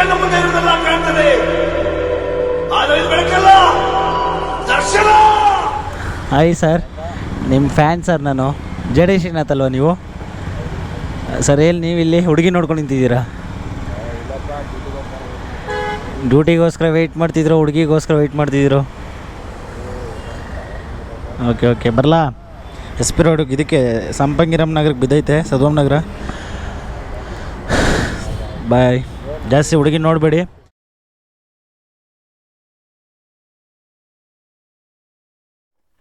ಕಣ್ಣ ಮುಂದೆ ಇರುವುದೆಲ್ಲ ಕಾಣ್ತದೆ, ಆದರೆ ಇದು ಬೆಳಕಲ್ಲ, ದರ್ಶನ. ಹಾಯ್ ಸರ್, ನಿಮ್ಮ ಫ್ಯಾನ್ ಸರ್ ನಾನು. ಜಡೆ ಶ್ರೀನಾಥ್ ಅಲ್ವಾ ನೀವು? ಸರ್ ಎಲ್ಲಿ ನೀವು ಇಲ್ಲಿ ಹುಡುಗಿ ನೋಡ್ಕೊಂಡು ನಿಂತಿದ್ದೀರಾ? ಡ್ಯೂಟಿಗೋಸ್ಕರ ವೆಯ್ಟ್ ಮಾಡ್ತಿದ್ರು, ಹುಡುಗಿಗೋಸ್ಕರ ವೆಯ್ಟ್ ಮಾಡ್ತಿದ್ರು. ಓಕೆ ಓಕೆ, ಬರಲಾ? ಎಸ್ ಪಿ ರೋಡಿಗೆ ಇದಕ್ಕೆ ಸಂಪಂಗಿರಾಮ್ ನಗರಕ್ಕೆ ಬಿದ್ದೈತೆ, ಸದ್ವಾಮ್ ನಗರ. ಬಾಯ್. ಜಾಸ್ತಿ ಹುಡುಗಿ ನೋಡಬೇಡಿ.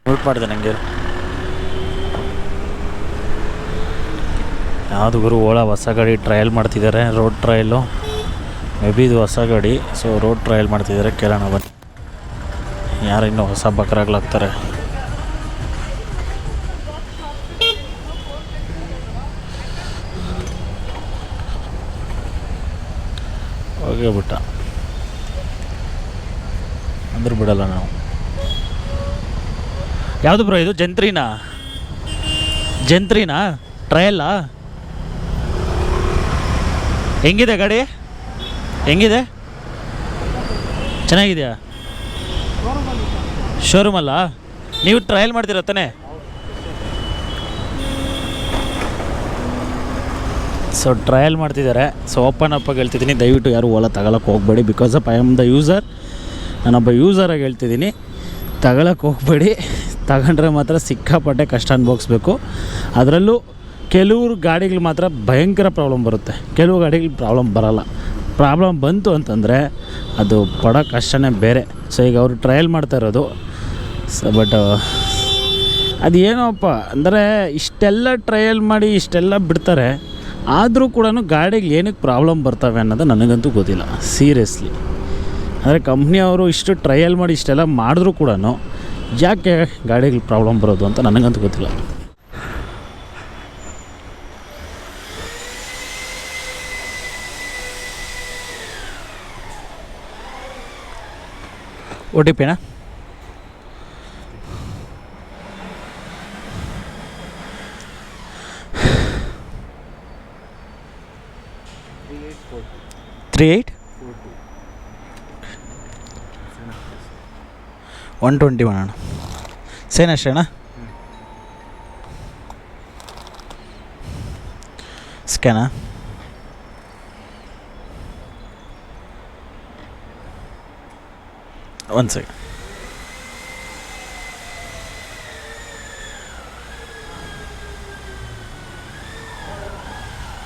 ನೋಟ್ ಮಾಡಿದೆ ನನಗೆ ಯಾವುದು ಗುರು ಓಲಾ ಹೊಸ ಗಾಡಿ ಟ್ರಯಲ್ ಮಾಡ್ತಿದ್ದಾರೆ, ರೋಡ್ ಟ್ರಯಲ್ಲು. ಮೇ ಬಿ ಇದು ಹೊಸ ಗಾಡಿ, ಸೊ ರೋಡ್ ಟ್ರಯಲ್ ಮಾಡ್ತಿದ್ದಾರೆ. ಕೇಳೋಣ ಬನ್ನಿ, ಯಾರು ಇನ್ನೂ ಹೊಸ ಬಕ್ರಾಗ್ಲಾಗ್ತಾರೆ. ಹೋಗೇ ಬಿಟ್ಟ ಅಂದ್ರೆ ಬಿಡಲ್ಲ ನಾವು. ಯಾವುದು ಬ್ರೋ ಇದು? ಜಂತ್ರಿನಾ ಟ್ರಯಲ್ಲಾ? ಹೆಂಗಿದೆ ಗಾಡಿ? ಹೆಂಗಿದೆ? ಚೆನ್ನಾಗಿದೆಯಾ? ಶೋರೂಮಲ್ಲ? ನೀವು ಟ್ರಯಲ್ ಮಾಡ್ತೀರ ತಾನೆ? ಸೊ ಟ್ರಯಲ್ ಮಾಡ್ತಿದ್ದಾರೆ. ಸೊ ಓಪನ್ ಅಪ್ಪಾಗಿ ಹೇಳ್ತಿದ್ದೀನಿ, ದಯವಿಟ್ಟು ಯಾರು ಓಲಾ ತಗೊಳಕ್ಕೆ ಹೋಗಬೇಡಿ. Because of I am the user. ನಾನೊಬ್ಬ ಯೂಸರಾಗಿ ಹೇಳ್ತಿದ್ದೀನಿ, ತಗೊಳಕ್ಕೆ ಹೋಗಬೇಡಿ. ತಗೊಂಡ್ರೆ ಮಾತ್ರ ಸಿಕ್ಕಾಪಟ್ಟೆ ಕಷ್ಟ ಅನುಭವಿಸ್ಬೇಕು. ಅದರಲ್ಲೂ ಕೆಲವರು ಗಾಡಿಗಳು ಮಾತ್ರ ಭಯಂಕರ ಪ್ರಾಬ್ಲಮ್ ಬರುತ್ತೆ, ಕೆಲವು ಗಾಡಿಗಳು ಪ್ರಾಬ್ಲಮ್ ಬರೋಲ್ಲ. ಪ್ರಾಬ್ಲಮ್ ಬಂತು ಅಂತಂದರೆ ಅದು ಪಡೋ ಕಷ್ಟನೇ ಬೇರೆ. ಸೊ ಈಗ ಅವರು ಟ್ರಯಲ್ ಮಾಡ್ತಾ ಇರೋದು. ಬಟ್ ಅದು ಏನೋಪ್ಪ ಅಂದರೆ, ಇಷ್ಟೆಲ್ಲ ಟ್ರಯಲ್ ಮಾಡಿ ಇಷ್ಟೆಲ್ಲ ಬಿಡ್ತಾರೆ, ಆದರೂ ಕೂಡ ಗಾಡಿಗೆ ಏನಕ್ಕೆ ಪ್ರಾಬ್ಲಮ್ ಬರ್ತವೆ ಅನ್ನೋದು ನನಗಂತೂ ಗೊತ್ತಿಲ್ಲ ಸೀರಿಯಸ್ಲಿ. ಅಂದರೆ ಕಂಪ್ನಿಯವರು ಇಷ್ಟು ಟ್ರಯಲ್ ಮಾಡಿ ಇಷ್ಟೆಲ್ಲ ಮಾಡಿದ್ರೂ ಕೂಡ ಯಾಕೆ ಗಾಡಿಗೆ ಪ್ರಾಬ್ಲಮ್ ಬರೋದು ಅಂತ ನನಗಂತೂ ಗೊತ್ತಿಲ್ಲ. O T ಪಿನಾ? ತ್ರೀ 121 ಅಣ್ಣ. ಸೇನ್ ಅಷ್ಟೇ ಅಣ್ಣ? ಸ್ಕ್ಯಾನಾ? ಒಂದು ಸೆಕೆಂಡ್.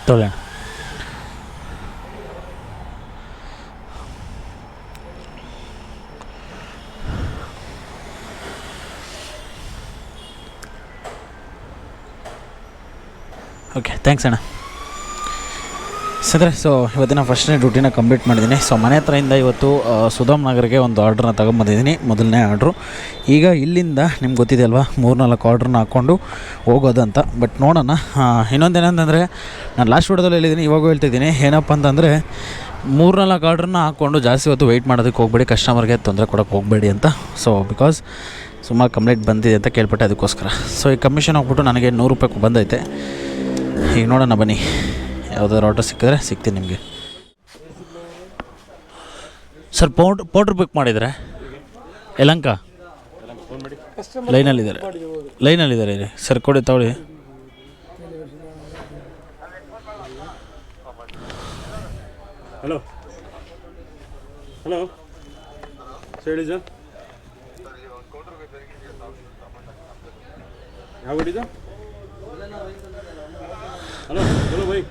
ತೊಗೊಳ್ಳೋಣ. ಓಕೆ, ಥ್ಯಾಂಕ್ಸ್ ಅಣ್ಣ. ಸೊ ಇವತ್ತಿನ ಫಸ್ಟ್ನೇ ಡ್ಯೂಟಿನ ಕಂಪ್ಲೀಟ್ ಮಾಡಿದ್ದೀನಿ. ಸೊ ಮನೆ ಹತ್ರದಿಂದ ಇವತ್ತು ಸುಧಾಮ್ ನಗರಿಗೆ ಒಂದು ಆರ್ಡ್ರನ್ನ ತೊಗೊಂಬಂದಿದ್ದೀನಿ, ಮೊದಲನೇ ಆರ್ಡ್ರು. ಈಗ ಇಲ್ಲಿಂದ ನಿಮ್ಗೆ ಗೊತ್ತಿದೆ ಅಲ್ವಾ, 3-4 ಆರ್ಡ್ರನ್ನ ಹಾಕ್ಕೊಂಡು ಹೋಗೋದಂತ. ಬಟ್ ನೋಡೋಣ. ಇನ್ನೊಂದೇನಂತಂದರೆ, ನಾನು ಲಾಸ್ಟ್ ವಿಡಿಯೋದಲ್ಲಿ ಹೇಳಿದ್ದೀನಿ, ಇವಾಗೂ ಹೇಳ್ತಿದ್ದೀನಿ, ಏನಪ್ಪ ಅಂತಂದರೆ 3-4 ಆರ್ಡ್ರನ್ನ ಹಾಕ್ಕೊಂಡು ಜಾಸ್ತಿ ಹೊತ್ತು ವೆಯ್ಟ್ ಮಾಡೋದಕ್ಕೆ ಹೋಗಬೇಡಿ, ಕಸ್ಟಮರ್ಗೆ ತೊಂದರೆ ಕೊಡೋಕ್ಕೆ ಹೋಗಬೇಡಿ ಅಂತ. ಸೊ ಬಿಕಾಸ್ ಸುಮಾರು ಕಂಪ್ಲೇಂಟ್ ಬಂದಿದೆ ಅಂತ ಕೇಳ್ಪಟ್ಟೆ, ಅದಕ್ಕೋಸ್ಕರ. ಸೊ ಈ ಕಮಿಷನ್ ಹೋಗ್ಬಿಟ್ಟು ನನಗೆ 100 ರೂಪಾಯಿ ಬಂದೈತೆ. ಈಗ ನೋಡೋಣ ಬನ್ನಿ, ಯಾವುದಾದ್ರು ಆರ್ಡರ್ ಸಿಕ್ಕಿದ್ರೆ ಸಿಗ್ತೀನಿ ನಿಮಗೆ. ಸರ್ ಪೌಡ್ರ್ ಬುಕ್ ಮಾಡಿದರೆ ಯಲಹಂಕ ಲೈನಲ್ಲಿದ್ದಾರೆ ಸರ್, ಕೊಡಿ ತಗೊಳ್ಳಿ. ಹಲೋ ಹೇಳಿ ಸರ್, ಯಾವ ಗಾಡಿದು? हेलो बोलो भाई,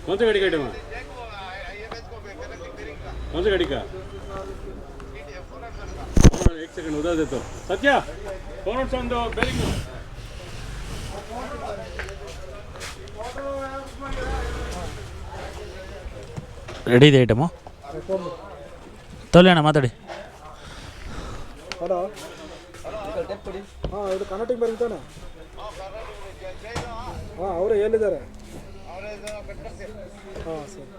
कौन सी गाड़ी का आइटम है? कौन सी गाड़ी का? एक सेकंड उधर देता हूँ. सत्या, कौन सा ಒಂದು ಬೇರಿಂಗ್? ರೆಡಿ ಇದೆ ಐಟಮು? ತೊಗೊಳ್ಳಿ ಅಣ್ಣ, ಮಾತಾಡಿ. ಹಲೋ, ಹಾಂ, ಇದು ಕರ್ನಾಟಕ ಬರುತ್ತಾನೆ. ಹಾಂ, ಅವರೇ ಎಲ್ಲಿದ್ದಾರೆ? ಹಾಂ ಸರ್,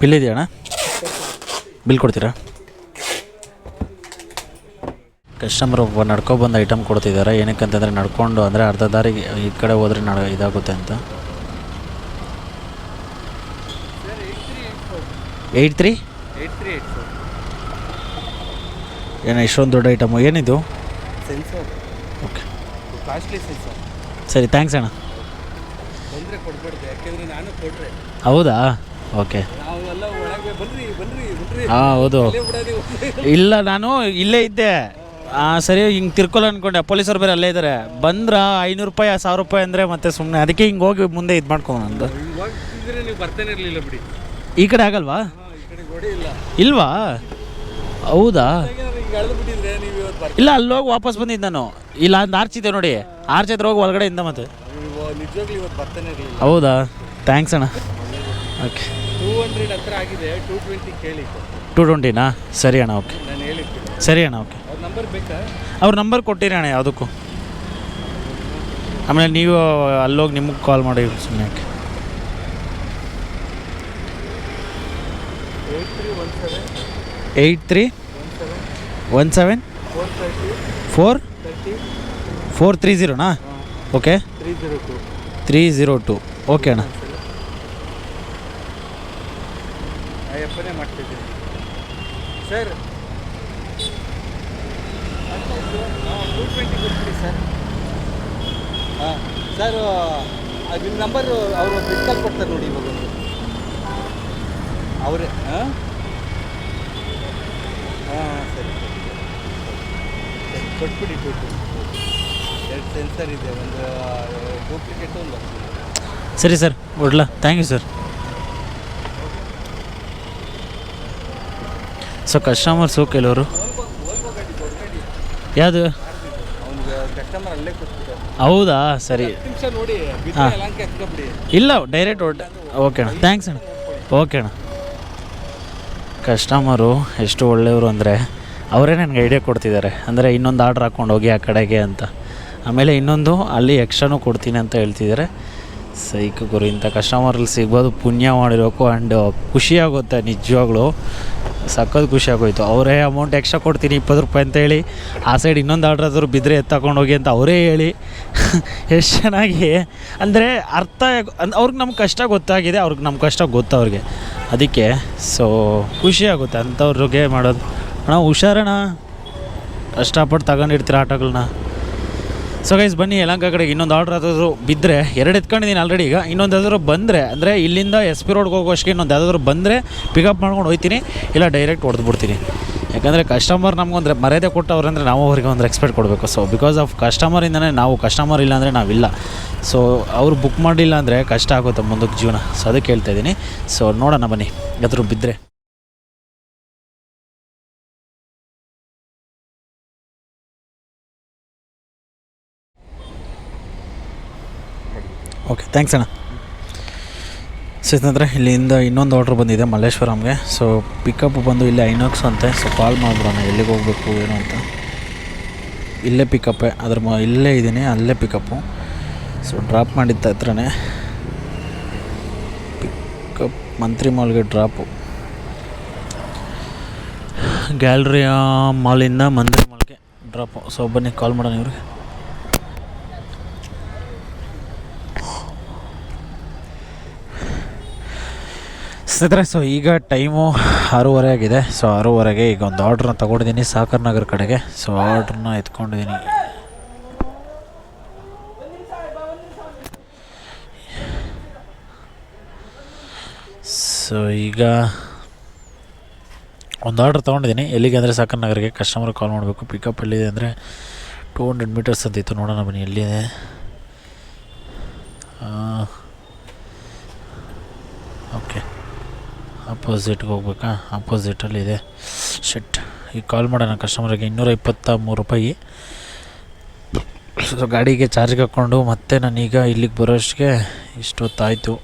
ಬಿಲ್ ಇದೆಯಣ್ಣ? ಬಿಲ್ ಕೊಡ್ತೀರಾ? ಕಸ್ಟಮರ್ ಒಬ್ಬ ನಡ್ಕೊಬಂದು ಐಟಮ್ ಕೊಡ್ತಿದ್ದಾರೆ. ಏನಕ್ಕಂತಂದರೆ ನಡ್ಕೊಂಡು ಅಂದರೆ ಅರ್ಧ ದಾರಿಗೆ ಈ ಕಡೆ ಹೋದರೆ ಇದಾಗುತ್ತೆ ಅಂತ. 8384 ಏನೋ ಇಷ್ಟೊಂದು ದೊಡ್ಡ ಐಟಮು. ಏನಿದು? ಸೆನ್ಸರ್. Okay, costly sensor. ಸರಿ, ಥ್ಯಾಂಕ್ಸ್ ಅಣ್ಣ. ತೊಂದರೆ ಕೊಡ್ಬಾರ್ದು, ಯಾಕೆಂದರೆ ನಾನು ಕೊಟ್ಟರೆ ಹೌದಾ? ಓಕೆ. ನಾವೆಲ್ಲ ಒಳಗೆ ಬನ್ರಿ ಹಾಂ, ಹೌದು. ಬಿಡೋದು. ಇಲ್ಲ, ನಾನು ಇಲ್ಲೇ ಇದ್ದೆ. ಸರಿ, ಹಿಂಗೆ ತಿರ್ಕೊಲ್ಲ ಅಂದ್ಕೊಂಡೆ. ಪೊಲೀಸರು ಬೇರೆ ಅಲ್ಲೇ ಇದ್ದಾರೆ. ಬಂದ್ರೆ 500 ರೂಪಾಯಿ 1000 ರೂಪಾಯಿ ಅಂದರೆ ಮತ್ತೆ ಸುಮ್ಮನೆ ಅದಕ್ಕೆ ಹಿಂಗೆ ಹೋಗಿ ಮುಂದೆ ಇದು ಮಾಡ್ಕೊಂಡು ನಂದು. ಇವಾಗ ನೀವು ಬರ್ತಾನೆ ಇರಲಿಲ್ಲ ಬಿಡಿ. ಈ ಕಡೆ ಆಗಲ್ವಾ? ಈ ಕಡೆ ಗೋಡೆ ಇಲ್ಲ. ಇಲ್ವಾ? ಹೌದಾ? ಈಗ ಎಳೆದು ಬಿಟ್ಟಿದ್ರೆ ನೀವು ಇವತ್ತು ಬರ್ತೀವಿ. ಇಲ್ಲ, ಅಲ್ಲಿ ಹೋಗಿ ವಾಪಸ್ ಬಂದಿದ್ದು ನಾನು. ಇಲ್ಲ, ಒಂದು ಆರ್ಚ್ ಇದೆ ನೋಡಿ, ಆರ್ಚ್ ಹತ್ರ ಹೋಗಿ ಒಳಗಡೆಯಿಂದ ಮತ್ತೆ. ನಿಜವಾಗ್ಲೂ ಇವತ್ತು ಬರ್ತಾನೆ ಇರಲಿಲ್ಲ. ಹೌದಾ? ಥ್ಯಾಂಕ್ಸ್ ಅಣ್ಣ. ಓಕೆ, 200 ಹತ್ರ ಆಗಿದೆ. 220 ಕೇಳಿ. 220ನಾ? ಸರಿ ಅಣ್ಣ, ಓಕೆ. ನಾನು ಹೇಳಿರ್ತೀನಿ. ಸರಿ ಅಣ್ಣ, ಓಕೆ. ಅವ್ರ ನಂಬರ್ ಬೇಕಾ? ಅವ್ರ ನಂಬರ್ ಕೊಟ್ಟಿರಿ ಅಣ್ಣ ಯಾವುದಕ್ಕೂ. ಆಮೇಲೆ ನೀವು ಅಲ್ಲೋಗಿ ನಿಮಗೆ ಕಾಲ್ ಮಾಡಿ ಸುಮ್ಮನೆ. 8317 430ನಾ? ಓಕೆ, 302. ಓಕೆ ಅಣ್ಣ. ಅಯ್ಯಪ್ಪನೇ ಮಾಡ್ತಿದ್ದೀನಿ ಸರ್. 220 ಕೊಡ್ತೀರಿ ಸರ್. ಹಾಂ ಸರ್, ನಿಮ್ಮ ನಂಬರು ಅವರು ಮಿಸ್ ಕಾಲ್ ಕೊಡ್ತಾರೆ ನೋಡಿ ಇವಾಗ. ಅವರೇ? ಹಾಂ ಸರಿ ಕೊಟ್ಬಿಡಿ. 2 ಸೆನ್ಸರ್ ಇದೆ, ಒಂದು ಡೂಪ್ಲಿಕೇಟ್ ಒಂದು. ಸರಿ ಸರ್, ಕೊಡ್ಲಾ? Thank you sir. So customers ಕೆಲವರು ಯಾವುದು ಅವ್ನಿಗೆ ಕಸ್ಟಮರ್ ಅಲ್ಲೇ ಕೊಟ್ಬಿಟ್ಟು. ಹೌದಾ? ಸರಿ, ನಿಮಿಷ ನೋಡಿ. ಹಾಂ, ಯಲಂಕೆ ಹತ್ಕೊಬಿಡಿ. ಇಲ್ಲ, ಡೈರೆಕ್ಟ್ ಓಕೆ ಅಣ್ಣ, ಥ್ಯಾಂಕ್ಸ್ ಅಣ್ಣ. ಓಕೆ ಅಣ್ಣ. ಕಸ್ಟಮರು ಎಷ್ಟು ಒಳ್ಳೆಯವರು ಅಂದರೆ ಅವರೇ ನನಗೆ ಐಡಿಯಾ ಕೊಡ್ತಿದ್ದಾರೆ. ಅಂದರೆ ಇನ್ನೊಂದು ಆರ್ಡ್ರ್ ಹಾಕ್ಕೊಂಡು ಹೋಗಿ ಆ ಕಡೆಗೆ ಅಂತ. ಆಮೇಲೆ ಇನ್ನೊಂದು ಅಲ್ಲಿ ಎಕ್ಸ್ಟ್ರಾನೂ ಕೊಡ್ತೀನಿ ಅಂತ ಹೇಳ್ತಿದ್ದಾರೆ. ಸೈಕ್ ಗುರು, ಇಂಥ ಕಸ್ಟಮರಲ್ಲಿ ಸಿಗ್ಬೋದು, ಪುಣ್ಯ ಮಾಡಿರೋಕು. ಆ್ಯಂಡ್ ಖುಷಿಯಾಗುತ್ತೆ ನಿಜವಾಗ್ಲೂ, ಸಖತ್ ಖುಷಿಯಾಗೋಯ್ತು. ಅವರೇ ಅಮೌಂಟ್ ಎಕ್ಸ್ಟ್ರಾ ಕೊಡ್ತೀನಿ 20 ರೂಪಾಯಿ ಅಂತ ಹೇಳಿ, ಆ ಸೈಡ್ ಇನ್ನೊಂದು ಆರ್ಡ್ರ್ ಆದರೂ ಬಿದ್ದರೆ ಎತ್ತಕೊಂಡು ಹೋಗಿ ಅಂತ ಅವರೇ ಹೇಳಿ ಎಷ್ಟು ಚೆನ್ನಾಗಿ ಅಂದರೆ ಅವ್ರಿಗೆ ನಮ್ಮ ಕಷ್ಟ ಗೊತ್ತಾಗಿದೆ, ಅವ್ರಿಗೆ ನಮ್ಮ ಕಷ್ಟ ಗೊತ್ತವ್ರಿಗೆ. ಅದಕ್ಕೆ ಸೊ ಖುಷಿಯಾಗುತ್ತೆ ಅಂಥವ್ರಿಗೆ ಮಾಡೋದು. ಅಣ್ಣ ಹುಷಾರಣ್ಣ, ಕಷ್ಟಪಟ್ಟು ತಗೊಂಡಿರ್ತೀರ ಆಟೋಗಳನ್ನ. ಸೊ ಗೈಸ್ ಬನ್ನಿ, ಯಲಹಂಕ ಕಡೆಗೆ ಇನ್ನೊಂದು ಆರ್ಡ್ರ್ ಯಾವ್ದಾದ್ರು ಬಿದ್ದರೆ, 2 ಎತ್ಕೊಂಡಿದ್ದೀನಿ ಆಲ್ರೆಡಿ. ಈಗ ಇನ್ನೊಂದು ಯಾವ್ದಾದ್ರು ಬಂದರೆ, ಅಂದರೆ ಇಲ್ಲಿಂದ SP ರೋಡ್ಗೆ ಹೋಗೋಷ್ಟಕ್ಕೆ ಇನ್ನೊಂದು ಯಾವ್ದಾದ್ರು ಬಂದರೆ ಪಿಕಪ್ ಮಾಡ್ಕೊಂಡು ಹೋಗ್ತೀನಿ, ಇಲ್ಲ ಡೈರೆಕ್ಟ್ ಹೊಡೆದ್ಬಿಡ್ತೀನಿ. ಯಾಕಂದರೆ ಕಸ್ಟಮರ್ ನಮಗೊಂದು ಮರ್ಯಾದೆ ಕೊಟ್ಟವ್ರು ಅಂದರೆ ನಾವು ಅವ್ರಿಗೆ ಒಂದು ರೆಸ್ಪೆಕ್ಟ್ ಕೊಡಬೇಕು. ಸೊ ಬಿಕಾಸ್ ಆಫ್ ಕಸ್ಟಮರಿಂದನೇ ನಾವು, ಕಸ್ಟಮರ್ ಇಲ್ಲ ಅಂದರೆ ನಾವಿಲ್ಲ. ಸೊ ಅವ್ರು ಬುಕ್ ಮಾಡಿಲ್ಲ ಅಂದರೆ ಕಷ್ಟ ಆಗುತ್ತೆ ಮುಂದಕ್ಕೆ ಜೀವನ. ಸೊ ಅದಕ್ಕೆ ಹೇಳ್ತಾಯಿದ್ದೀನಿ. ಸೊ ನೋಡೋಣ ಬನ್ನಿ, ಯಾವ್ದಾದ್ರು ಬಿದ್ದರೆ. ಓಕೆ, ಥ್ಯಾಂಕ್ಸ್ ಅಣ್ಣ. ಸ್ನೇಹಿತರೆ, ಇಲ್ಲಿಂದ ಇನ್ನೊಂದು ಆರ್ಡ್ರ್ ಬಂದಿದೆ ಮಲ್ಲೇಶ್ವರಂಗೆ. ಸೊ ಪಿಕಪ್ ಬಂದು ಇಲ್ಲೇ ಐನಾಕ್ಸ್ ಅಂತೆ. ಸೊ ಕಾಲ್ ಮಾಡಿಬಿಡೋಣ ಎಲ್ಲಿಗೆ ಹೋಗಬೇಕು ಏನು ಅಂತ. ಇಲ್ಲೇ ಪಿಕಪ್ಪೇ, ಇಲ್ಲೇ ಇದ್ದೀನಿ, ಅಲ್ಲೇ ಪಿಕಪ್ಪು. ಸೊ ಡ್ರಾಪ್ ಮಾಡಿದ್ದ ಹತ್ರನೇ ಪಿಕಪ್. ಮಂತ್ರಿ ಮಾಲ್ಗೆ ಡ್ರಾಪು, ಗ್ಯಾಲರಿಯ ಮಾಲಿಂದ ಮಂತ್ರಿ ಮಾಲ್ಗೆ ಡ್ರಾಪು. ಸೊ ಬನ್ನಿ ಕಾಲ್ ಮಾಡೋಣ ಇವ್ರಿಗೆ. ಸ್ನೇಹಿತರೆ, ಸೊ ಈಗ ಟೈಮು 6:30 ಆಗಿದೆ. ಸೊ 6:30ಗೆ ಈಗ ಒಂದು ಆರ್ಡ್ರನ್ನ ತೊಗೊಂಡಿದ್ದೀನಿ ಸಾಕರ್ ನಗರ ಕಡೆಗೆ. ಸೊ ಆರ್ಡ್ರನ್ನ ಎತ್ಕೊಂಡಿದ್ದೀನಿ. ಸೊ ಈಗ ಒಂದು ಆರ್ಡ್ರ್ ತೊಗೊಂಡಿದ್ದೀನಿ. ಎಲ್ಲಿಗೆ ಅಂದರೆ ಸಾಕರ್ ನಗರಿಗೆ. ಕಸ್ಟಮರ್ ಕಾಲ್ ಮಾಡಬೇಕು. ಪಿಕಪ್ ಎಲ್ಲಿದೆ ಅಂದರೆ 200 ಮೀಟರ್ಸ್ ಅಂತಿತ್ತು. ನೋಡೋಣ ಬನ್ನಿ ಎಲ್ಲಿದೆ. ಓಕೆ, ಅಪೋಸಿಟ್ಗೆ ಹೋಗ್ಬೇಕಾ? ಅಪೋಸಿಟಲ್ಲಿದೆ. ಶೆಟ್, ಈಗ ಕಾಲ್ ಮಾಡೋಣ ಕಸ್ಟಮರಿಗೆ. 223 ರೂಪಾಯಿ. ಸೊ ಗಾಡಿಗೆ ಚಾರ್ಜ್ಗೆ ಹಾಕ್ಕೊಂಡು ಮತ್ತೆ ನಾನೀಗ ಇಲ್ಲಿಗೆ ಬರೋಷ್ಟಿಗೆ ಇಷ್ಟೊತ್ತಾಯಿತು.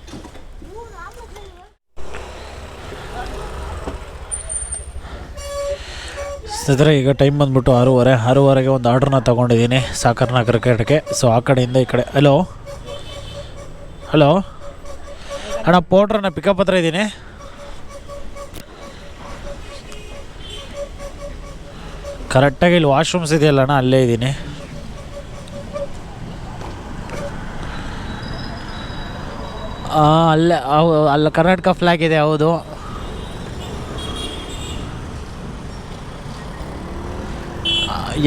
ಸ್ನೇಹಿತರೆ, ಈಗ ಟೈಮ್ ಬಂದುಬಿಟ್ಟು 6:30ಗೆ ಒಂದು ಆರ್ಡ್ರನ್ನ ತೊಗೊಂಡಿದ್ದೀನಿ ಸಾಕರ್ ನಗರ ಕಡೆಗೆ. ಸೊ ಆ ಕಡೆಯಿಂದ ಈ ಕಡೆ. ಹಲೋ ಅಣ್ಣ, ಪೋಟ್ರನ್ನ ಪಿಕಪ್ ಹತ್ರ ಇದ್ದೀನಿ. ಕರೆಕ್ಟಾಗಿ ಇಲ್ಲಿ ವಾಶ್ರೂಮ್ಸ್ ಇದೆಯಲ್ಲ ಅಣ್ಣ, ಅಲ್ಲೇ ಇದ್ದೀನಿ. ಅಲ್ಲೇ ಅಲ್ಲ ಕರ್ನಾಟಕ ಫ್ಲ್ಯಾಗ್ ಇದೆ, ಹೌದು.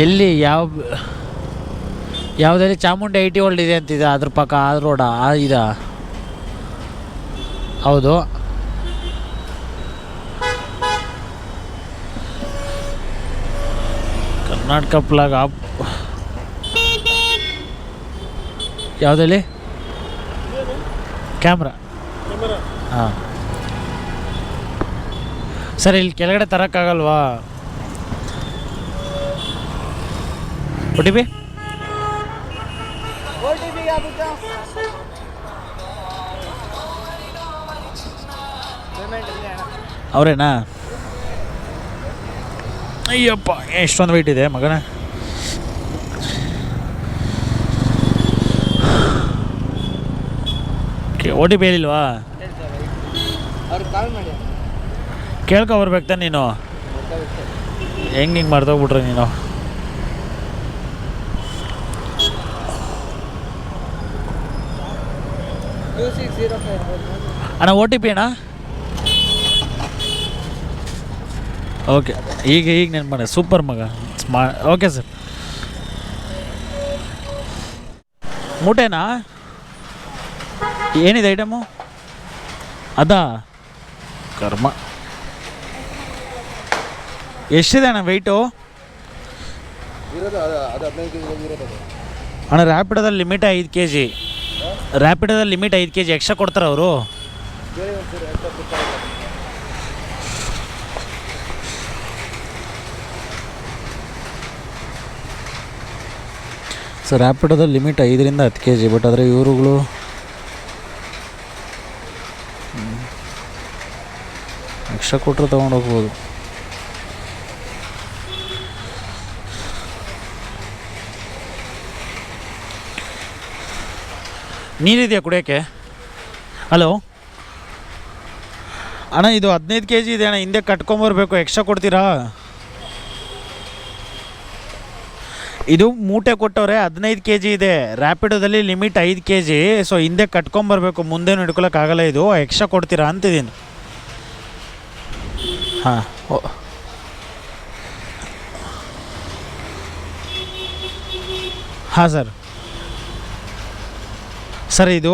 ಎಲ್ಲಿ ಯಾವುದಲ್ಲಿ ಚಾಮುಂಡಿ ಐ ಟಿ ವರ್ಲ್ಡ್ ಇದೆ ಅಂತಿದೆ, ಅದ್ರ ಪಕ್ಕ ಆ ರೋಡ ಇದಾ? ಹೌದು. ಕರ್ನಾಟಕ ಫ್ಲಾಗ್ ಯಾವುದಲ್ಲಿ ಕ್ಯಾಮ್ರಾ? ಹಾಂ ಸರ್, ಇಲ್ಲಿ ಕೆಳಗಡೆ ತರೋಕ್ಕಾಗಲ್ವಾ? ಒ ಟಿ ಪಿ ಅವರೇನಾ? ಅಯ್ಯಪ್ಪ, ಎಷ್ಟೊಂದು ವೆಯ್ಟ್ ಇದೆ ಮಗನ. ಒ ಟಿ ಪಿ ಹೇಳಿಲ್ವಾ? ಕೇಳ್ಕೊ ಬರ್ಬೇಕು ತಾನೆ ನೀನು. ಹೆಂಗೆ ಮರ್ತೋಗ್ಬಿಟ್ರೆ ನೀನು. ಅಣ್ಣ ಒ ಟಿ ಪಿ ಅಣ್ಣ. ಓಕೆ, ಈಗ ನೆನ್ಪು ಮಾಡಿ. ಸೂಪರ್ ಮಗ, ಓಕೆ ಸರ್. ಮೂಟೆನಾ? ಏನಿದೆ ಐಟಮು? ಅದಾ ಕರ್ಮ. ಎಷ್ಟಿದೆ ಅಣ್ಣ ವೆಯ್ಟು? ಅಣ್ಣ ರ್ಯಾಪಿಡೋದಲ್ಲಿ ಲಿಮಿಟ್ 5 kg. ರ್ಯಾಪಿಡೋದಲ್ಲಿ ಲಿಮಿಟ್ 5 kg ಎಕ್ಸ್ಟ್ರಾ ಕೊಡ್ತಾರೆ ಅವರು. ಸೊ ರ್ಯಾಪಿಡೋದಲ್ಲಿ ಲಿಮಿಟ್ 5ರಿಂದ 10 kg, ಬಟ್ ಆದರೆ ಇವರುಗಳು ಎಕ್ಸ್ಟ್ರಾ ಕೊಟ್ಟರೆ ತೊಗೊಂಡೋಗ್ಬೋದು. ನೀರಿದೆಯಾ ಕುಡಿಯೋಕ್ಕೆ? ಹಲೋ ಅಣ್ಣ, ಇದು 15 kg ಇದೆ ಅಣ್ಣ, ಹಿಂದೆ ಕಟ್ಕೊಂಬರ್ಬೇಕು, ಎಕ್ಸ್ಟ್ರಾ ಕೊಡ್ತೀರಾ? ಇದು ಮೂಟೆ ಕೊಟ್ಟವ್ರೆ, 15 kg ಇದೆ. ರ್ಯಾಪಿಡೋದಲ್ಲಿ ಲಿಮಿಟ್ 5 kg. ಸೊ ಹಿಂದೆ ಕಟ್ಕೊಂಬರ್ಬೇಕು, ಮುಂದೇನು ಹಿಡ್ಕೊಳಕ್ಕಾಗಲ್ಲ. ಇದು ಎಕ್ಸ್ಟ್ರಾ ಕೊಡ್ತೀರಾ ಅಂತಿದ್ದೀನಿ. ಹಾಂ ಹಾಂ ಸರ್, ಇದು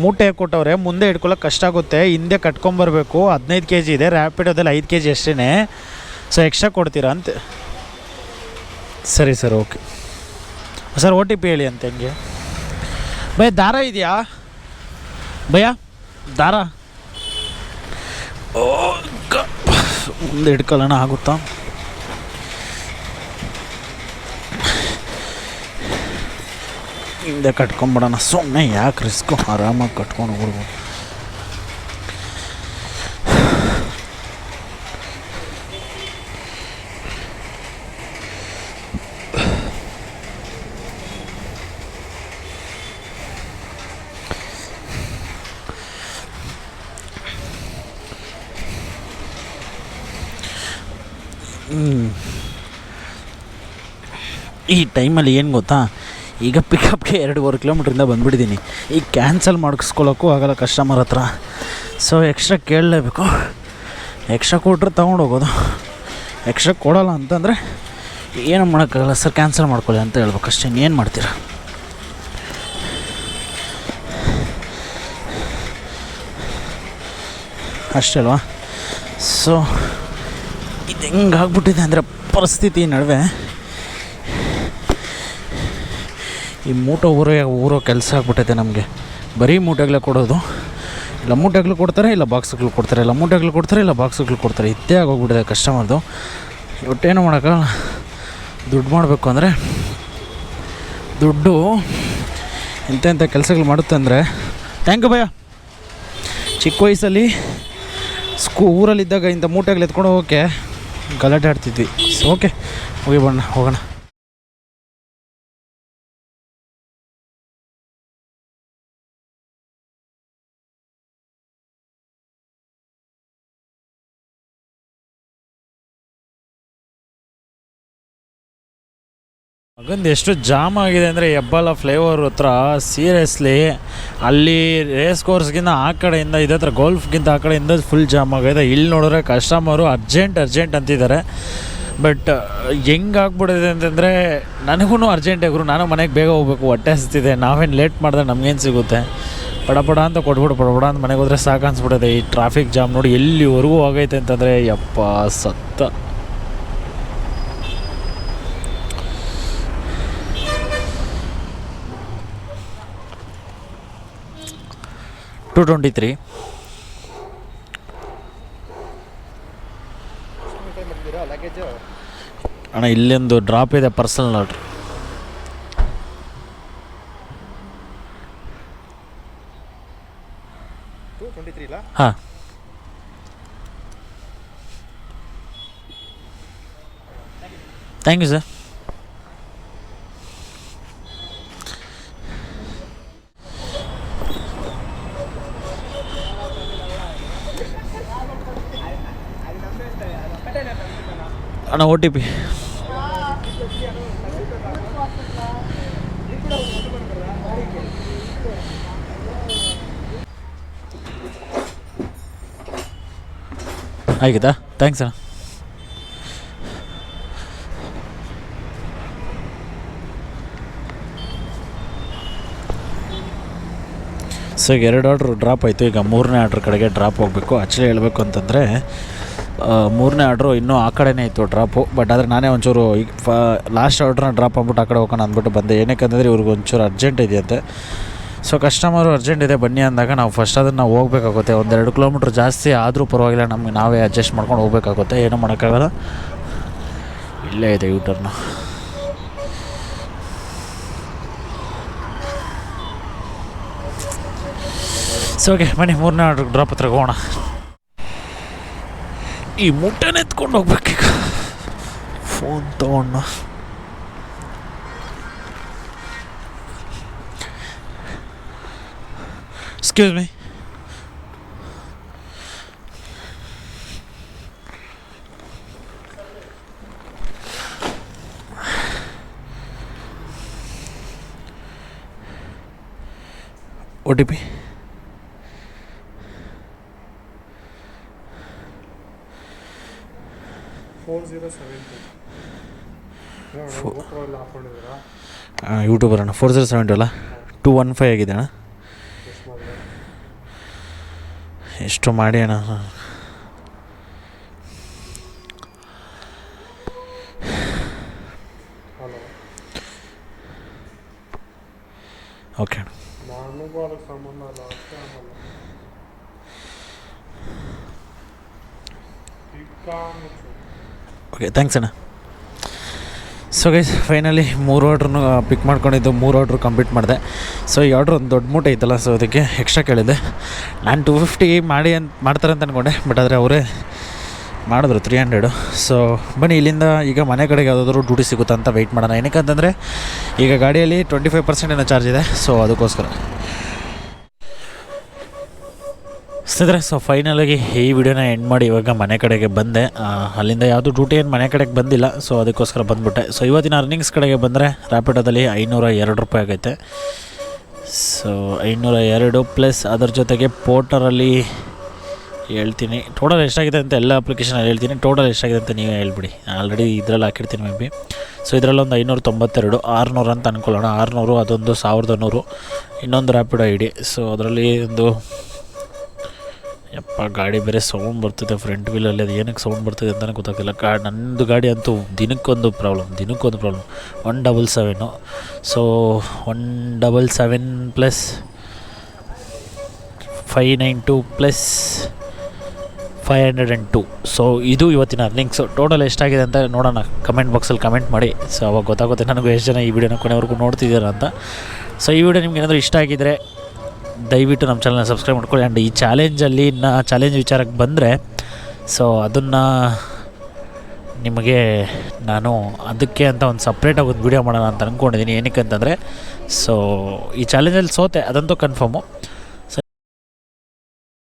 ಮೂಟೆ ಕೊಟ್ಟವ್ರೆ, ಮುಂದೆ ಹಿಡ್ಕೊಳಕ್ಕೆ ಕಷ್ಟ ಆಗುತ್ತೆ, ಹಿಂದೆ ಕಟ್ಕೊಂಬರ್ಬೇಕು. 15 kg ಇದೆ, ರ್ಯಾಪಿಡೋದಲ್ಲಿ 5 kg ಅಷ್ಟೇ. ಸೊ ಎಕ್ಸ್ಟ್ರಾ ಕೊಡ್ತೀರಾ ಅಂತ. ಸರಿ ಸರ್, ಓಕೆ ಸರ್. ಒ ಟಿ ಪಿ ಹೇಳಿ ಅಂತ. ಹೆಂಗೆ ಭಯ ದಾರ ಇದೆಯಾ ಭಯ? ದಾರ ಮುಂದೆ ಹಿಡ್ಕೊಳ್ಳೋಣ ಆಗುತ್ತಾ? ಹಿಂದೆ ಕಟ್ಕೊಂಬಿಡೋಣ, ಸುಮ್ಮನೆ ಯಾಕೆ ರಿಸ್ಕು, ಆರಾಮಾಗಿ ಕಟ್ಕೊಂಡು ಹೋಗ್ಬಿಡ್ಬೋದು. ಈ ಟೈಮಲ್ಲಿ ಏನು ಗೊತ್ತಾ, ಈಗ ಪಿಕಪ್ಗೆ 2.5 ಕಿಲೋಮೀಟ್ರಿಂದ ಬಂದುಬಿಟ್ಟಿದ್ದೀನಿ. ಈಗ ಕ್ಯಾನ್ಸಲ್ ಮಾಡಿಸ್ಕೊಳ್ಳೋಕ್ಕೂ ಆಗಲ್ಲ ಕಸ್ಟಮರ್ ಹತ್ರ. So extra ಕೇಳಲೇಬೇಕು. ಎಕ್ಸ್ಟ್ರಾ ಕೊಟ್ಟರೆ ತೊಗೊಂಡೋಗೋದು. ಎಕ್ಸ್ಟ್ರಾ ಕೊಡೋಲ್ಲ ಅಂತಂದರೆ ಏನು ಮಾಡೋಕ್ಕಾಗಲ್ಲ ಸರ್, ಕ್ಯಾನ್ಸಲ್ ಮಾಡ್ಕೊಳ್ಳಿ ಅಂತ ಹೇಳ್ಬೇಕು ಅಷ್ಟೇ. ಇನ್ನೇನು ಮಾಡ್ತೀರಾ? ಅಷ್ಟೇ ಅಲ್ವಾ? ಸೊ ಇದು ಹೆಂಗಾಗ್ಬಿಟ್ಟಿದೆ ಅಂದರೆ ಪರಿಸ್ಥಿತಿ ನಡುವೆ ಈ ಮೂಟೆ ಊರೋ ಕೆಲಸ ಆಗ್ಬಿಟ್ಟೈತೆ ನಮಗೆ. ಬರೀ ಮೂಟೆಗಳೇ ಕೊಡೋದು, ಇಲ್ಲ ಮೂಟೆಗಳು ಕೊಡ್ತಾರೆ, ಇಲ್ಲ ಬಾಕ್ಸ್ಗಳು ಕೊಡ್ತಾರೆ, ಇಲ್ಲ ಮೂಟೆಗಳು ಕೊಡ್ತಾರೆ, ಇಲ್ಲ ಬಾಕ್ಸ್ಗಳು ಕೊಡ್ತಾರೆ. ಇದ್ದೇ ಆಗೋಗ್ಬಿಟ್ಟಿದೆ ಕಸ್ಟಮರ್ದು. ಒಟ್ಟೇನು ಮಾಡೋಕ್ಕಾಗಲ್ಲ. ದುಡ್ಡು ಮಾಡಬೇಕು ಅಂದರೆ ದುಡ್ಡು ಎಂತೆಂಥ ಕೆಲಸಗಳು ಮಾಡುತ್ತೆ ಅಂದರೆ. ಥ್ಯಾಂಕ್ ಯು ಭಯ್ಯ. ಚಿಕ್ಕ ವಯಸ್ಸಲ್ಲಿ ಊರಲ್ಲಿದ್ದಾಗ ಇಂಥ ಮೂಟೆಗಳು ಎತ್ಕೊಂಡು ಹೋಗೋಕ್ಕೆ ಗಲಾಟೆ ಆಡ್ತಿದ್ವಿ. ಸೊ ಓಕೆ, ಹೋಗೋಣ. ಮಗಂದು ಎಷ್ಟು ಜಾಮ್ ಆಗಿದೆ ಅಂದರೆ ಹೆಬ್ಬಾಳ ಫ್ಲೇವರ್ ಹತ್ರ ಸೀರಿಯಸ್ಲಿ ಅಲ್ಲಿ ರೇಸ್ ಕೋರ್ಸ್ಗಿಂತ ಆ ಕಡೆಯಿಂದ ಇದೇ ಥರ ಗೋಲ್ಫ್ಗಿಂತ ಆ ಕಡೆಯಿಂದ ಫುಲ್ ಜಾಮ್ ಆಗಿದೆ. ಇಲ್ಲಿ ನೋಡಿದ್ರೆ ಕಸ್ಟಮರು ಅರ್ಜೆಂಟ್ ಅಂತಿದ್ದಾರೆ. ಬಟ್ ಹೆಂಗಾಗ್ಬಿಟ್ಟಿದೆ ಅಂತಂದರೆ ನನಗೂ ಅರ್ಜೆಂಟ್ ಗುರು, ನಾನು ಮನೆಗೆ ಬೇಗ ಹೋಗ್ಬೇಕು, ಹೊಟ್ಟೆ ಹಸ್ತಿದೆ. ನಾವೇನು ಲೇಟ್ ಮಾಡಿದ್ರೆ ನಮಗೇನು ಸಿಗುತ್ತೆ? ಪಡ ಅಂತ ಕೊಟ್ಬಿಟ್ಟು ಪಡ ಅಂತ ಮನೆಗೆ ಹೋದರೆ ಸಾಕು ಅನ್ಸ್ಬಿಟ್ಟಿದೆ. ಈ ಟ್ರಾಫಿಕ್ ಜಾಮ್ ನೋಡಿ ಎಲ್ಲಿವರೆಗೂ ಆಗೈತೆ ಅಂತಂದರೆ ಯಪ್ಪ ಸತ್ತ. $223 ಅಣ್ಣ. ಇಲ್ಲೊಂದು ಡ್ರಾಪ್ ಇದೆ, ಪರ್ಸನಲ್ ಆರ್ಡ್ರ್. ಹಾಂ, ಥ್ಯಾಂಕ್ ಯು ಸರ್. ಅಣ್ಣ OTP. ಆಯ್ತಾ? ಥ್ಯಾಂಕ್ಸ್ ಅಣ್ಣ. ಸೊ ಈಗ 2 ಆರ್ಡ್ರ್ ಡ್ರಾಪ್ ಆಯಿತು. ಈಗ 3ನೇ ಆರ್ಡ್ರ್ ಕಡೆಗೆ ಡ್ರಾಪ್ ಹೋಗಬೇಕು. ಆ್ಯಕ್ಚುಲಿ ಹೇಳಬೇಕು ಅಂತಂದರೆ 3ನೇ ಆರ್ಡ್ರು ಇನ್ನೂ ಆ ಕಡೆನೇ ಇತ್ತು ಡ್ರಾಪು. ಬಟ್ ಆದರೆ ನಾನೇ ಒಂಚೂರು ಈಗ ಲಾಸ್ಟ್ ಆರ್ಡ್ರನ್ನ ಡ್ರಾಪ್ ಆಗ್ಬಿಟ್ಟು ಆ ಕಡೆ ಹೋಗೋಣ ಅಂದ್ಬಿಟ್ಟು ಬಂದೆ. ಏನಕ್ಕೆ ಇವ್ರಿಗೆ ಒಂಚೂರು ಅರ್ಜೆಂಟ್ ಇದೆಯಂತೆ. ಸೊ ಕಸ್ಟಮರು ಅರ್ಜೆಂಟ್ ಇದೆ ಬನ್ನಿ ಅಂದಾಗ ನಾವು ಫಸ್ಟ್ ಅದನ್ನು ಹೋಗಬೇಕಾಗುತ್ತೆ. 1-2 ಕಿಲೋಮೀಟ್ರ್ ಜಾಸ್ತಿ ಆದರೂ ಪರವಾಗಿಲ್ಲ, ನಮಗೆ ನಾವೇ ಅಡ್ಜಸ್ಟ್ ಮಾಡ್ಕೊಂಡು ಹೋಗ್ಬೇಕಾಗುತ್ತೆ. ಏನೂ ಮಾಡೋಕ್ಕಾಗಲ್ಲ. ಇಲ್ಲೇ ಇದೆ ಯೂಟರ್ನ. ಸೊ ಓಕೆ ಬನ್ನಿ 3ನೇ ಆರ್ಡ್ರ್ ಡ್ರಾಪ್ ಹತ್ರ ಹೋಗೋಣ. ಈ ಮುಟ್ಟೆನ ಎತ್ಕೊಂಡು ಹೋಗ್ಬೇಕೀಗ. ಫೋನ್ ತೊಗೊಂಡು ಎಕ್ಸ್ಕ್ಯೂಸ್ ಮೀ. OTP. ಯೂಟ್ಯೂಬರ್ ಅಣ್ಣ. 4072 ಅಲ್ಲ, 215 ಆಗಿದೆ ಅಣ್ಣ. ಎಷ್ಟು ಮಾಡಿ ಅಣ್ಣ. ಓಕೆ ಅಣ್ಣ. ಓಕೆ ಥ್ಯಾಂಕ್ಸ್ ಅಣ್ಣ. ಸೊ ಗೈಸ್ ಫೈನಲಿ 3 ಆರ್ಡ್ರನ್ನು ಪಿಕ್ ಮಾಡ್ಕೊಂಡಿದ್ದು, 3 ಆರ್ಡ್ರು ಕಂಪ್ಲೀಟ್ ಮಾಡಿದೆ. ಸೊ ಈ ಆರ್ಡ್ರ್ ಒಂದು ದೊಡ್ಡ ಮೂಟೆ ಐತಲ್ಲ, ಸೊ ಅದಕ್ಕೆ ಎಕ್ಸ್ಟ್ರಾ ಕೇಳಿದೆ. ನಾನು 250 ಮಾಡ್ತಾರೆ ಅಂತ ಅಂದ್ಕೊಂಡೆ. ಬಟ್ ಆದರೆ ಅವರೇ ಮಾಡಿದ್ರು 300. ಸೊ ಬನ್ನಿ ಇಲ್ಲಿಂದ ಈಗ ಮನೆ ಕಡೆಗೆ ಯಾವುದಾದ್ರೂ ಡ್ಯೂಟಿ ಸಿಗುತ್ತಾ ಅಂತ ವೆಯ್ಟ್ ಮಾಡೋಣ. ಏನಕ್ಕೆ ಅಂತಂದರೆ ಈಗ ಗಾಡಿಯಲ್ಲಿ 25% ಏನೋ ಚಾರ್ಜ್ ಇದೆ. ಸೊ ಅದಕ್ಕೋಸ್ಕರ ಸ್ನೇಹಿತರೆ, ಸೊ ಫೈನಲಾಗಿ ಈ ವಿಡಿಯೋನ ಎಂಡ್ ಮಾಡಿ ಇವಾಗ ಮನೆ ಕಡೆಗೆ ಬಂದೆ. ಅಲ್ಲಿಂದ ಯಾವುದು ಡ್ಯೂಟಿ ಏನು ಮನೆ ಕಡೆಗೆ ಬಂದಿಲ್ಲ. ಸೊ ಅದಕ್ಕೋಸ್ಕರ ಬಂದುಬಿಟ್ಟೆ. ಸೊ ಇವತ್ತಿನ ಅರ್ನಿಂಗ್ಸ್ ಕಡೆಗೆ ಬಂದರೆ ರ್ಯಾಪಿಡೋದಲ್ಲಿ 502 ರೂಪಾಯಿ ಆಗೈತೆ. ಸೊ 502 ಪ್ಲಸ್ ಅದರ ಜೊತೆಗೆ ಪೋರ್ಟರಲ್ಲಿ ಹೇಳ್ತೀನಿ ಟೋಟಲ್ ಎಷ್ಟಾಗಿದೆ ಅಂತ. ಎಲ್ಲ ಅಪ್ಲಿಕೇಶನಲ್ಲಿ ಹೇಳ್ತೀನಿ, ಟೋಟಲ್ ಎಷ್ಟಾಗಿದೆ ಅಂತ ನೀವೇ ಹೇಳ್ಬಿಡಿ. ಆಲ್ರೆಡಿ ಇದರಲ್ಲಿ ಹಾಕಿರ್ತೀನಿ ಮೇ ಬಿ. ಸೊ ಇದರಲ್ಲೊಂದು 592, 600 ಅಂತ ಅಂದ್ಕೊಳ್ಳೋಣ. 600, ಅದೊಂದು 1100, ಇನ್ನೊಂದು ರ್ಯಾಪಿಡೋ ID. ಸೊ ಅದರಲ್ಲಿ ಒಂದು ಯಪ್ಪ ಗಾಡಿ ಬೇರೆ ಸೌಂಡ್ ಬರ್ತಿದೆ ಫ್ರಂಟ್ ವೀಲಲ್ಲಿ. ಅದು ಏನಕ್ಕೆ ಸೌಂಡ್ ಬರ್ತಿದೆ ಅಂತಲೇ ಗೊತ್ತಾಗ್ತಿಲ್ಲ. ನನ್ನದು ಗಾಡಿ ಅಂತೂ ದಿನಕ್ಕೊಂದು problem. 177. So 177 plus 592 plus 502. So ಇದು ಇವತ್ತಿನ ಅರ್ನಿಂಗ್ಸು. ಟೋಟಲ್ ಎಷ್ಟಾಗಿದೆ ಅಂತ ನೋಡೋಣ. ಕಮೆಂಟ್ ಬಾಕ್ಸಲ್ಲಿ ಕಮೆಂಟ್ ಮಾಡಿ. ಸೊ ಅವಾಗ ಗೊತ್ತಾಗುತ್ತೆ ನನಗೂ ಎಷ್ಟು ಜನ ಈ ವಿಡಿಯೋನ ಕೊನೆವರೆಗೂ ನೋಡ್ತಿದ್ದೀರಾ ಅಂತ. ಸೊ ಈ ವಿಡಿಯೋ ನಿಮ್ಗೆ ಏನಾದರೂ ಇಷ್ಟ ಆಗಿದ್ದರೆ ದಯವಿಟ್ಟು ನಮ್ಮ ಚಾನಲ್ನ ಸಬ್ಸ್ಕ್ರೈಬ್ ಮಾಡ್ಕೊಳ್ಳಿ. ಆ್ಯಂಡ್ ಈ ಚಾಲೆಂಜಲ್ಲಿ ಚಾಲೆಂಜ್ ವಿಚಾರಕ್ಕೆ ಬಂದರೆ, ಸೊ ಅದನ್ನು ನಿಮಗೆ ನಾನು ಅದಕ್ಕೆ ಅಂತ ಒಂದು ಸಪ್ರೇಟಾಗಿ ಒಂದು ವಿಡಿಯೋ ಮಾಡೋಣ ಅಂತ ಅಂದ್ಕೊಂಡಿದ್ದೀನಿ. ಏನಕ್ಕೆ ಅಂತಂದರೆ, ಸೊ ಈ ಚಾಲೆಂಜಲ್ಲಿ ಸೋತೆ ಅದಂತೂ ಕನ್ಫರ್ಮು.